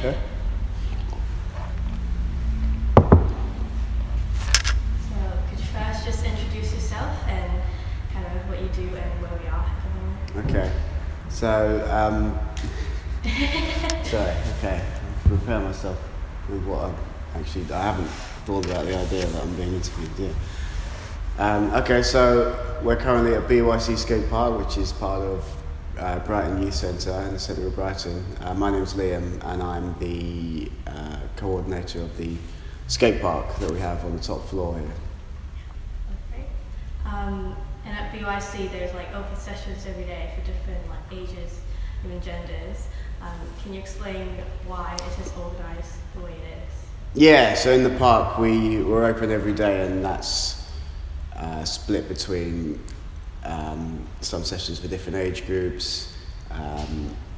Okay. So, could you first just introduce yourself and kind of what you do and where we are at the moment? Okay. So, sorry. Okay. I'll prepare myself with what I haven't thought about the idea that I'm being interviewed yet. Okay. So we're currently at BYC Skatepark, which is part of Brighton Youth Centre in the centre of Brighton. My name's Liam, and I'm the coordinator of the skatepark that we have on the top floor here. Okay. And at BYC, there's like open sessions every day for different like ages, even genders. Can you explain why it is organised the way it is? Yeah. So in the park, we're open every day, and that's split between some sessions for different age groups,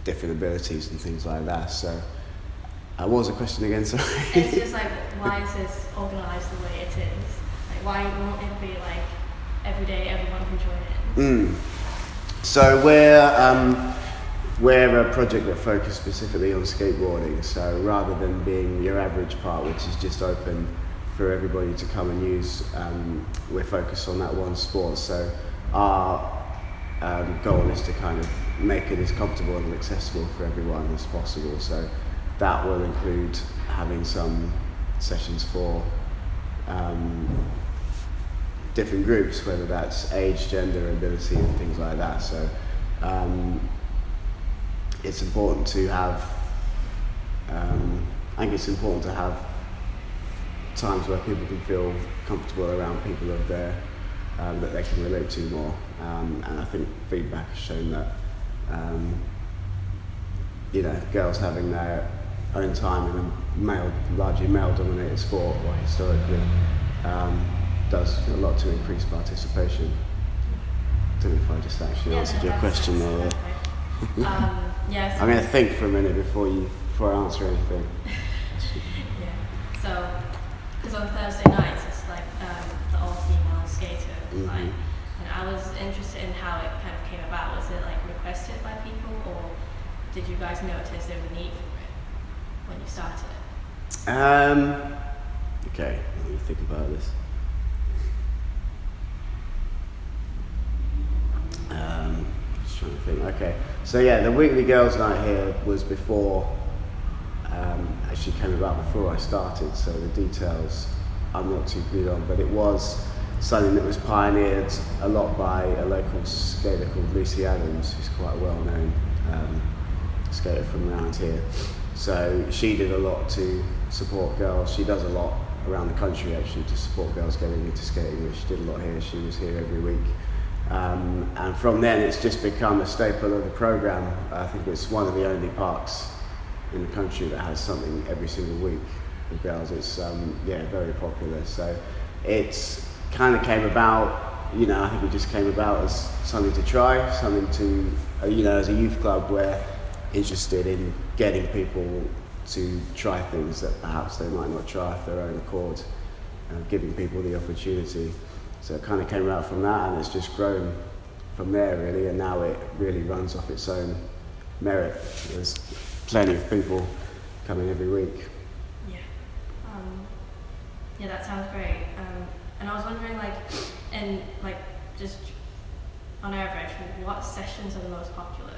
different abilities and things like that. So what was the question again? Sorry. It's just like, why is this organised the way it is? Like, why won't it be like every day everyone can join in? So we're a project that focuses specifically on skateboarding. So rather than being your average park, which is just open for everybody to come and use, we're focused on that one sport. So our goal is to kind of make it as comfortable and accessible for everyone as possible. So that will include having some sessions for different groups, whether that's age, gender, ability, and things like that. So it's important to have, I think it's important to have times where people can feel comfortable around people of their that they can relate to more, and I think feedback has shown that girls having their own time in a largely male-dominated sport, or historically, does a lot to increase participation. I don't know if I just actually answered your question there. Yeah. I'm going to think for a minute before I answer anything. Yeah. So, because on Thursday nights it's like the all-female skater night, and I was interested in how it kind of came about. Was it like requested by people, or did you guys notice there was a need for it when you started it? Okay, let me think about this. Just trying to think. Okay, so yeah, the weekly girls' night here was before. Actually came about before I started, so the details I'm not too clued on, but it was something that was pioneered a lot by a local skater called Lucy Adams, who's quite a well-known skater from around here. So she did a lot to support girls. She does a lot around the country actually to support girls getting into skating, which she did a lot here. She was here every week. And from then it's just become a staple of the programme. I think it's one of the only parks in the country that has something every single week for girls. It's very popular. So it's kind of came about, I think it just came about as something to try, something to, as a youth club, we're interested in getting people to try things that perhaps they might not try of their own accord, giving people the opportunity. So it kind of came out from that, and it's just grown from there really, and now it really runs off its own merit. There's plenty of people coming every week. Yeah, that sounds great. And I was wondering, just on average, what sessions are the most popular?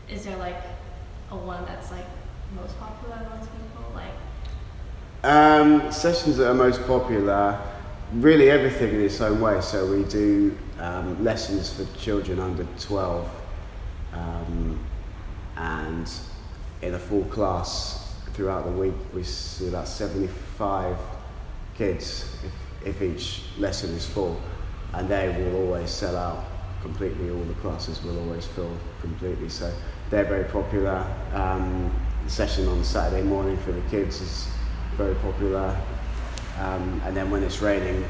Is there like a one that's like most popular amongst people? Sessions that are most popular, really everything in its own way. So we do lessons for children under 12, and in a full class throughout the week we see about 75 kids if each lesson is full, and they will always sell out completely. All the classes will always fill completely, so they're very popular. The session on Saturday morning for the kids is very popular, and then when it's raining,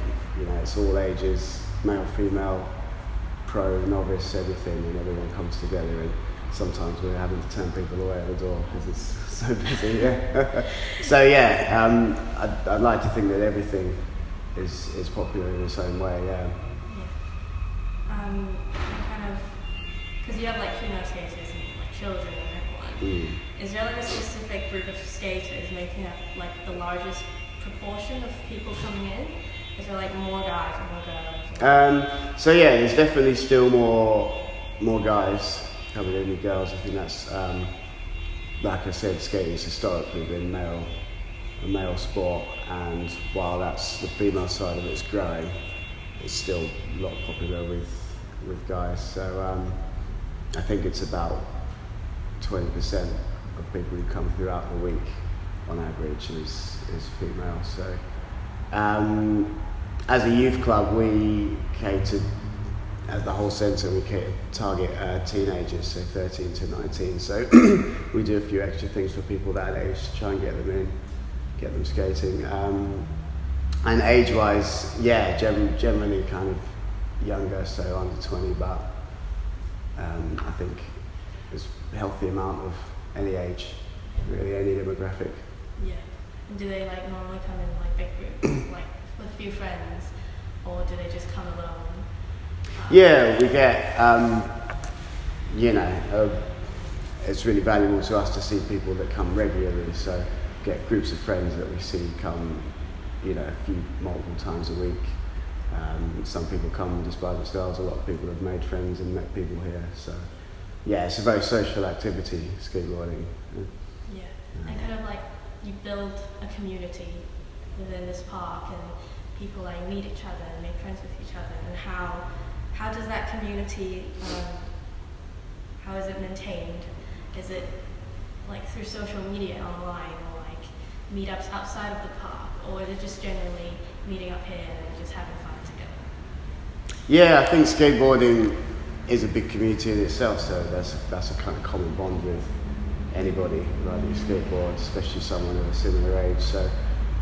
it's all ages, male, female, pro, novice, everything, and everyone comes together, and sometimes we're having to turn people away at the door because it's so busy. So I'd like to think that everything is popular in its own way. Kind of, because you have like female skaters and like children and everyone. is there like a specific group of skaters making up like the largest proportion of people coming in? Is there like more guys or more girls? So yeah, there's definitely still more guys coming in than girls. I think that's like I said, skating's historically been a male sport, and while that's the female side of it's growing, it's still a lot popular with guys. So I think it's about 20% of people who come throughout the week on average is female. So as a youth club, we cater, at the whole centre, we target teenagers, so 13 to 19. So we do a few extra things for people that age to try and get them in, get them skating. And age-wise, yeah, generally kind of younger, so under 20, but I think there's a healthy amount of any age, really, any demographic. Yeah. And do they like normally come in like big groups, like with a few friends, or do they just come alone? Yeah, we get, it's really valuable to us to see people that come regularly, so get groups of friends that we see come, multiple times a week. Some people come just by themselves, a lot of people have made friends and met people here, so yeah, it's a very social activity, skateboarding. Yeah, and kind of like you build a community within this park and people like meet each other and make friends with each other, and how does that community, how is it maintained? Is it like through social media online or like meetups outside of the park, or is it just generally meeting up here and just having fun together? Yeah, I think skateboarding is a big community in itself, so that's a kind of common bond with anybody riding a skateboard, especially someone of a similar age. So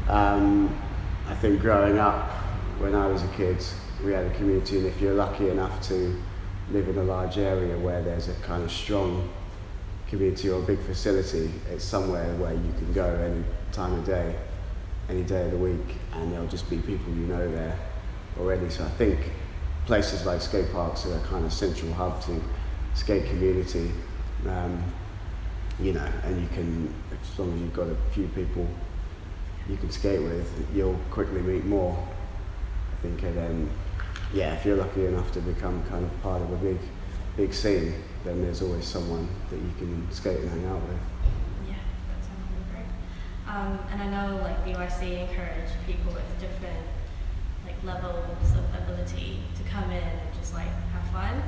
I think growing up, when I was a kid, we had a community, and if you're lucky enough to live in a large area where there's a kind of strong community or a big facility, it's somewhere where you can go any time of day, any day of the week, and there'll just be people you know there already. So I think places like skate parks are a kind of central hub to skate community, and you can, as long as you've got a few people you can skate with, you'll quickly meet more, I think. And then if you're lucky enough to become kind of part of a big scene, then there's always someone that you can skate and hang out with. Yeah, that sounds really great. And I know like BYC encourage people with different like levels of ability to come in and just like have fun.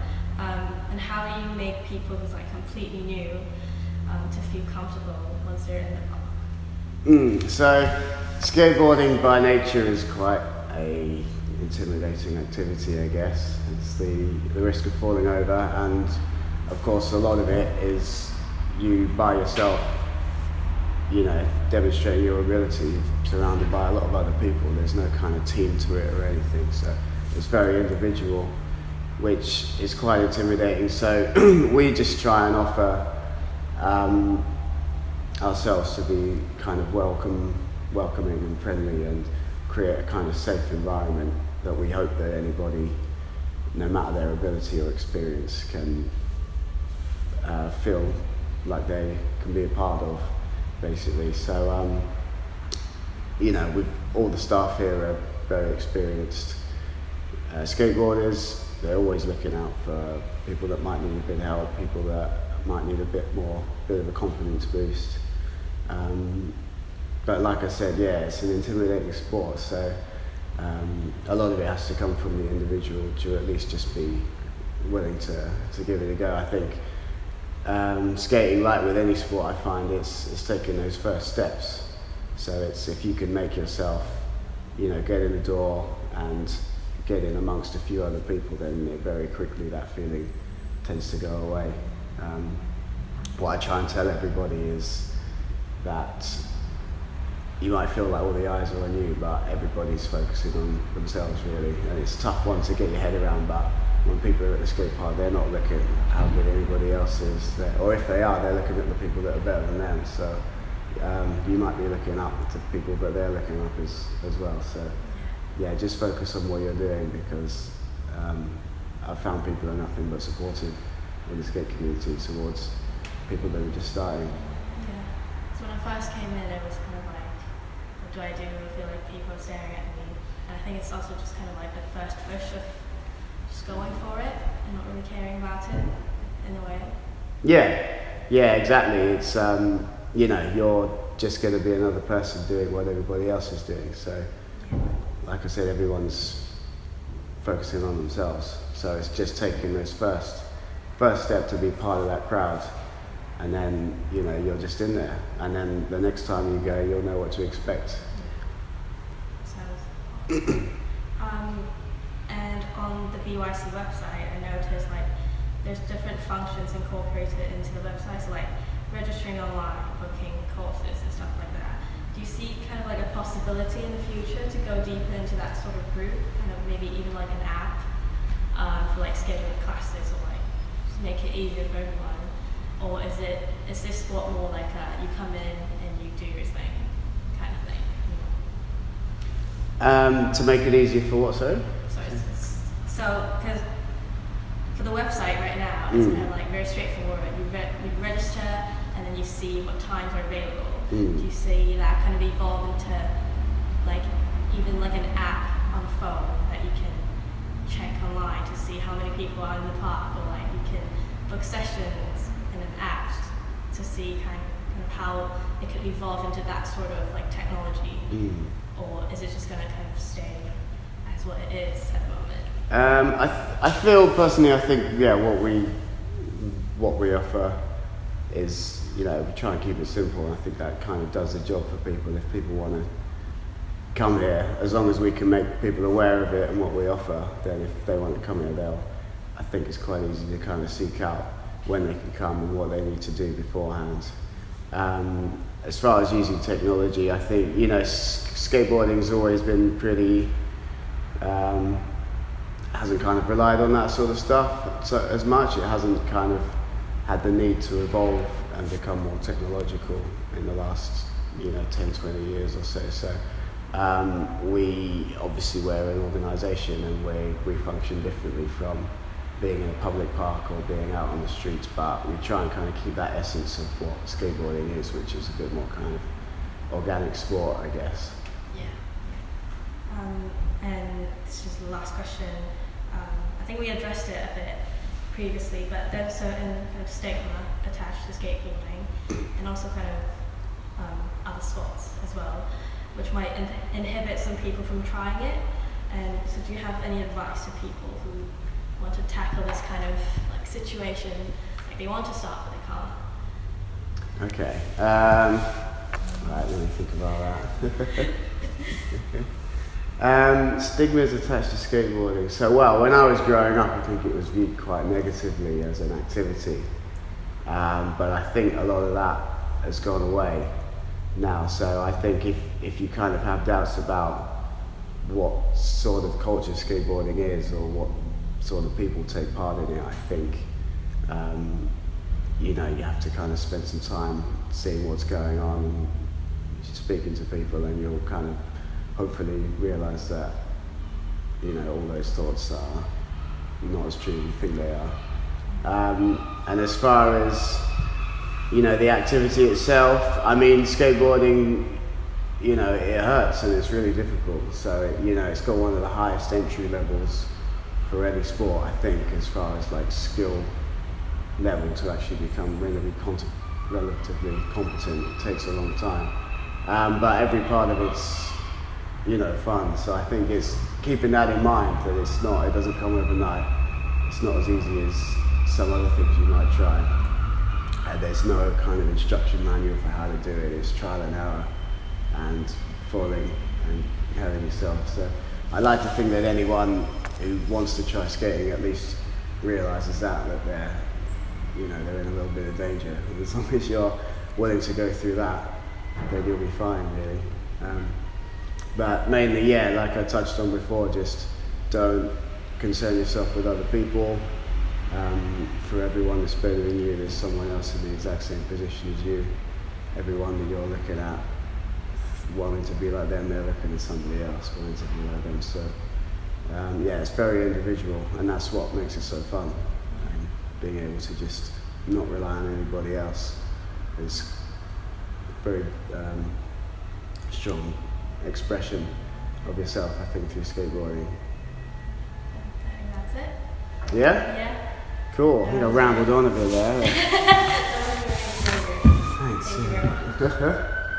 And how do you make people who's like completely new to feel comfortable once they're in the park? So skateboarding by nature is quite a intimidating activity, I guess. It's the risk of falling over, and of course a lot of it is you by yourself, demonstrating your ability, surrounded by a lot of other people. There's no kind of team to it or anything, so it's very individual, which is quite intimidating. So we just try and offer ourselves to be kind of welcoming and friendly, and create a kind of safe environment that we hope that anybody, no matter their ability or experience, can feel like they can be a part of, basically. So with all the staff here are very experienced skateboarders. They're always looking out for people that might need a bit of help, people that might need a bit of a confidence boost. But like I said, it's an intimidating sport, so a lot of it has to come from the individual to at least just be willing to give it a go. I think skating, like with any sport, I find it's taking those first steps. So it's, if you can make yourself, get in the door and get in amongst a few other people, then very quickly that feeling tends to go away. What I try and tell everybody is that you might feel like all the eyes are on you, but everybody's focusing on themselves, really. And it's a tough one to get your head around, but when people are at the skate park, they're not looking at how good anybody else is. Or if they are, they're looking at the people that are better than them. So you might be looking up to people, but they're looking up as well. So just focus on what you're doing, because I've found people are nothing but supportive in the skate community towards people that are just starting. I first came in, it was kind of like, what do I do? I feel like people are staring at me. And I think it's also just kind of like the first push of just going for it and not really caring about it in a way. Yeah, exactly. It's, you know, you're just going to be another person doing what everybody else is doing. So, like I said, everyone's focusing on themselves. So it's just taking this first step to be part of that crowd. And then, you know, you're just in there. And then the next time you go, you'll know what to expect. And on the BYC website, I noticed like there's different functions incorporated into the website, so like registering online, booking courses and stuff like that. Do you see kind of like a possibility in the future to go deeper into that sort of group, kind of maybe even like an app for like scheduling classes, or like just make it easier for everyone? Or is this sport more like you come in and you do your thing kind of thing? To make it easier for what, sorry? So, because for the website right now, it's kind of like very straightforward. You register and then you see what times are available. Do you see that kind of evolve into like even like an app on the phone that you can check online to see how many people are in the park, or like you can book sessions in an app to see kind of how it could evolve into that sort of like technology? Or is it just going to kind of stay as what it is at the moment? I feel personally, I think what we offer is, you know, we try and keep it simple, and I think that kind of does the job for people. If people want to come here, as long as we can make people aware of it and what we offer, then if they want to come here, I think it's quite easy to kind of seek out when they can come and what they need to do beforehand. As far as using technology, I think, you know, skateboarding's always been pretty, hasn't kind of relied on that sort of stuff so as much. It hasn't kind of had the need to evolve and become more technological in the last, you know, 10, 20 years or so. So we obviously, we're an organisation and we function differently from being in a public park or being out on the streets, but we try and kind of keep that essence of what skateboarding is, which is a bit more kind of organic sport, I guess. Yeah. And this is the last question. I think we addressed it a bit previously, but there's certain kind of stigma attached to skateboarding, and also kind of other sports as well, which might inhibit some people from trying it. And so do you have any advice to people who want to tackle this kind of like situation, like they want to start but they can't? Okay. Right, let me think about that. Stigmas attached to skateboarding. So, well, when I was growing up, I think it was viewed quite negatively as an activity. But I think a lot of that has gone away now. So I think if you kind of have doubts about what sort of culture skateboarding is, or what sort of people take part in it, I think, you know, you have to kind of spend some time seeing what's going on and speaking to people, and you'll kind of hopefully realise that, you know, all those thoughts are not as true as you think they are. And as far as, you know, the activity itself, I mean, skateboarding, you know, it hurts and it's really difficult. So, you know, it's got one of the highest entry levels for any sport, I think, as far as like skill level to actually become relatively competent. It takes a long time. But every part of it's, you know, fun. So I think it's keeping that in mind, that it doesn't come overnight. It's not as easy as some other things you might try. There's no kind of instruction manual for how to do it. It's trial and error and falling and hurting yourself. So I like to think that anyone who wants to try skating at least realises that they're in a little bit of danger. And as long as you're willing to go through that, then you'll be fine, really. But mainly, yeah, like I touched on before, just don't concern yourself with other people. For everyone that's better than you, there's someone else in the exact same position as you. Everyone that you're looking at, wanting to be like them, they're looking at somebody else wanting to be like them. So, yeah, it's very individual, and that's what makes it so fun. Being able to just not rely on anybody else is very strong expression of yourself, I think, through skateboarding. I think that's it. Yeah? Yeah. Cool. I think I rambled on a bit there. That was really good. Thanks. Thank you very much.